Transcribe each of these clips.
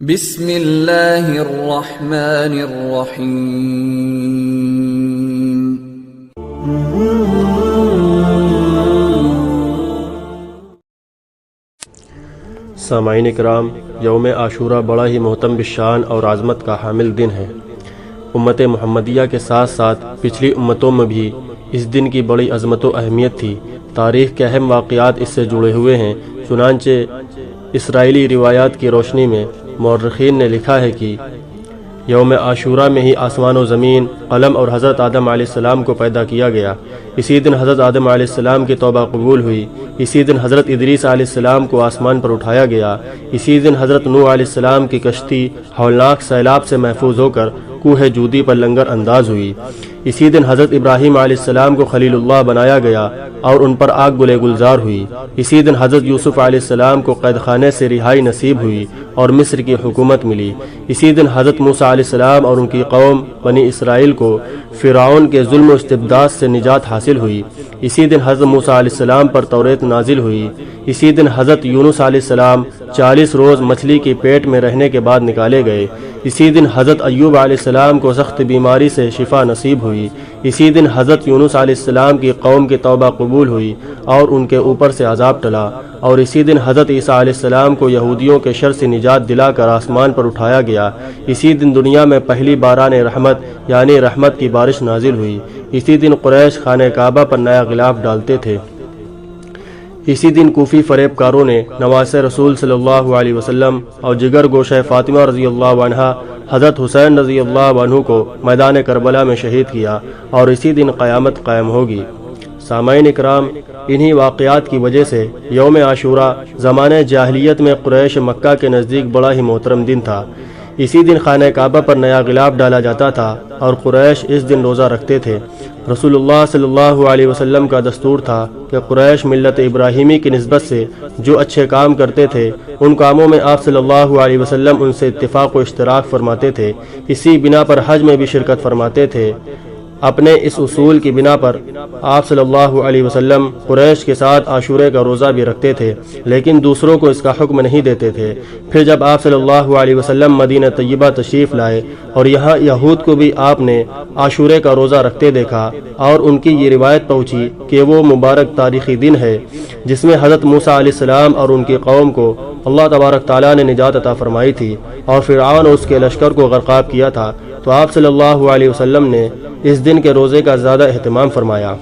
بسم اللہ الرحمن الرحیم۔ سامعین اکرام، یوم عاشورہ بڑا ہی محترم بالشان اور عظمت کا حامل دن ہے۔ امت محمدیہ کے ساتھ ساتھ پچھلی امتوں میں بھی اس دن کی بڑی عظمت و اہمیت تھی۔ تاریخ کے اہم واقعات اس سے جڑے ہوئے ہیں۔ چنانچہ اسرائیلی روایات کی روشنی میں مورخین نے لکھا ہے کہ یوم عاشورہ میں ہی آسمان و زمین، قلم اور حضرت آدم علیہ السلام کو پیدا کیا گیا۔ اسی دن حضرت آدم علیہ السلام کی توبہ قبول ہوئی۔ اسی دن حضرت ادریس علیہ السلام کو آسمان پر اٹھایا گیا۔ اسی دن حضرت نوح علیہ السلام کی کشتی ہولناک سیلاب سے محفوظ ہو کر کوہ جودی پر لنگر انداز ہوئی۔ اسی دن حضرت ابراہیم علیہ السلام کو خلیل اللہ بنایا گیا اور ان پر آگ گلے گلزار ہوئی۔ اسی دن حضرت یوسف علیہ السلام کو قید خانے سے رہائی نصیب ہوئی اور مصر کی حکومت ملی۔ اسی دن حضرت موسیٰ علیہ السلام اور ان کی قوم بنی اسرائیل کو فرعون کے ظلم و استبداد سے نجات حاصل ہوئی۔ اسی دن حضرت موسیٰ علیہ السلام پر توریت نازل ہوئی۔ اسی دن حضرت یونس علیہ السلام 40 روز مچھلی کے پیٹ میں رہنے کے بعد نکالے گئے۔ اسی دن حضرت ایوب علیہ السلام کو سخت بیماری سے شفا نصیب ہوئی۔ اسی دن حضرت یونس علیہ السلام کی قوم کی توبہ قبول ہوئی اور ان کے اوپر سے عذاب ٹلا۔ اور اسی دن حضرت عیسیٰ علیہ السلام کو یہودیوں کے شر سے نجات دلا کر آسمان پر اٹھایا گیا۔ اسی دن دنیا میں پہلی باران رحمت یعنی رحمت کی بارش نازل ہوئی۔ اسی دن قریش خانہ کعبہ پر نیا غلاف ڈالتے تھے۔ اسی دن کوفی فریب کاروں نے نواسہ رسول صلی اللہ علیہ وسلم اور جگر گوشہ فاطمہ رضی اللہ عنہا حضرت حسین رضی اللہ عنہ کو میدان کربلا میں شہید کیا، اور اسی دن قیامت قائم ہوگی۔ سامعین اکرام، انہی واقعات کی وجہ سے یوم عاشورہ زمانہ جاہلیت میں قریش مکہ کے نزدیک بڑا ہی محترم دن تھا۔ اسی دن خانہ کعبہ پر نیا غلاف ڈالا جاتا تھا اور قریش اس دن روزہ رکھتے تھے۔ رسول اللہ صلی اللہ علیہ وسلم کا دستور تھا کہ قریش ملت ابراہیمی کی نسبت سے جو اچھے کام کرتے تھے ان کاموں میں آپ صلی اللہ علیہ وسلم ان سے اتفاق و اشتراک فرماتے تھے۔ اسی بنا پر حج میں بھی شرکت فرماتے تھے۔ اپنے اس اصول کی بنا پر آپ صلی اللہ علیہ وسلم قریش کے ساتھ عاشورے کا روزہ بھی رکھتے تھے، لیکن دوسروں کو اس کا حکم نہیں دیتے تھے۔ پھر جب آپ صلی اللہ علیہ وسلم مدینہ طیبہ تشریف لائے اور یہاں یہود کو بھی آپ نے عاشورے کا روزہ رکھتے دیکھا، اور ان کی یہ روایت پہنچی کہ وہ مبارک تاریخی دن ہے جس میں حضرت موسیٰ علیہ السلام اور ان کی قوم کو اللہ تبارک تعالیٰ نے نجات عطا فرمائی تھی اور فرعون اور اس کے لشکر کو غرقاب کیا تھا، تو آپ صلی اللہ علیہ وسلم نے اس دن کے روزے کا زیادہ اہتمام فرمایا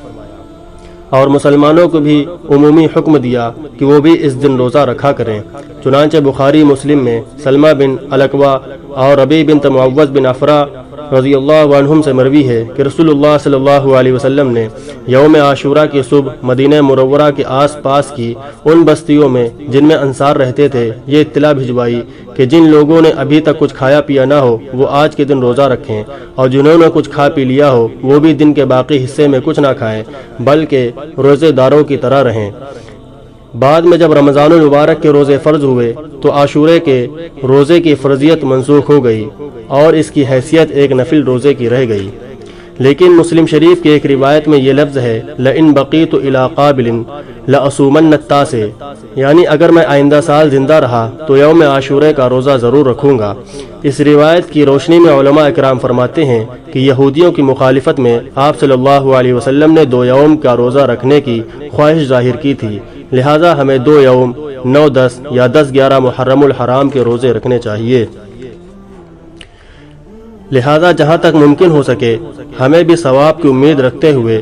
اور مسلمانوں کو بھی عمومی حکم دیا کہ وہ بھی اس دن روزہ رکھا کریں۔ چنانچہ بخاری مسلم میں سلمہ بن الاکوع اور ربیع بنت معوذ بن افرا رضی اللہ عنہم سے مروی ہے کہ رسول اللہ صلی اللہ علیہ وسلم نے یوم عاشورہ کی صبح مدینہ منورہ کے آس پاس کی ان بستیوں میں جن میں انصار رہتے تھے یہ اطلاع بھجوائی کہ جن لوگوں نے ابھی تک کچھ کھایا پیا نہ ہو وہ آج کے دن روزہ رکھیں، اور جنہوں نے کچھ کھا پی لیا ہو وہ بھی دن کے باقی حصے میں کچھ نہ کھائیں بلکہ روزے داروں کی طرح رہیں۔ بعد میں جب رمضان المبارک کے روزے فرض ہوئے تو عاشورے کے روزے کی فرضیت منسوخ ہو گئی اور اس کی حیثیت ایک نفل روزے کی رہ گئی۔ لیکن مسلم شریف کی ایک روایت میں یہ لفظ ہے لئن بقیت الی قابل لأصومن التاسع، یعنی اگر میں آئندہ سال زندہ رہا تو یوم عاشورے کا روزہ ضرور رکھوں گا۔ اس روایت کی روشنی میں علماء اکرام فرماتے ہیں کہ یہودیوں کی مخالفت میں آپ صلی اللہ علیہ وسلم نے 2 یوم کا روزہ رکھنے کی خواہش ظاہر کی تھی، لہٰذا ہمیں 2 یوم 9، 10 یا 10، 11 محرم الحرام کے روزے رکھنے چاہیے۔ لہذا جہاں تک ممکن ہو سکے ہمیں بھی ثواب کی امید رکھتے ہوئے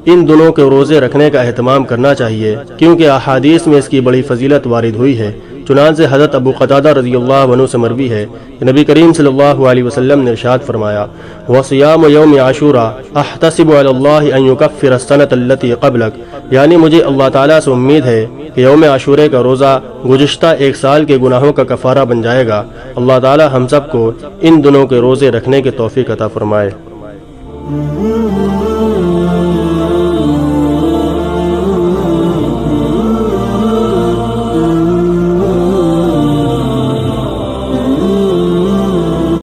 ان دنوں کے روزے رکھنے کا اہتمام کرنا چاہیے، کیونکہ احادیث میں اس کی بڑی فضیلت وارد ہوئی ہے۔ چنانچہ حضرت ابو قتادہ رضی اللہ عنہ سے مروی ہے کہ نبی کریم صلی اللہ علیہ وسلم نے ارشاد فرمایا وَصِيَامُ يَوْمِ عَاشُورَىٰ أَحْتَسِبُ عَلَى اللَّهِ أَن يُكَفِّرَ السَّنَةَ الَّتِي قَبْلَكَ، یعنی مجھے اللہ تعالیٰ سے امید ہے کہ یوم عاشورے کا روزہ گزشتہ 1 سال کے گناہوں کا کفارہ بن جائے گا۔ اللہ تعالیٰ ہم سب کو ان دنوں کے روزے رکھنے کی توفیق عطا فرمائے۔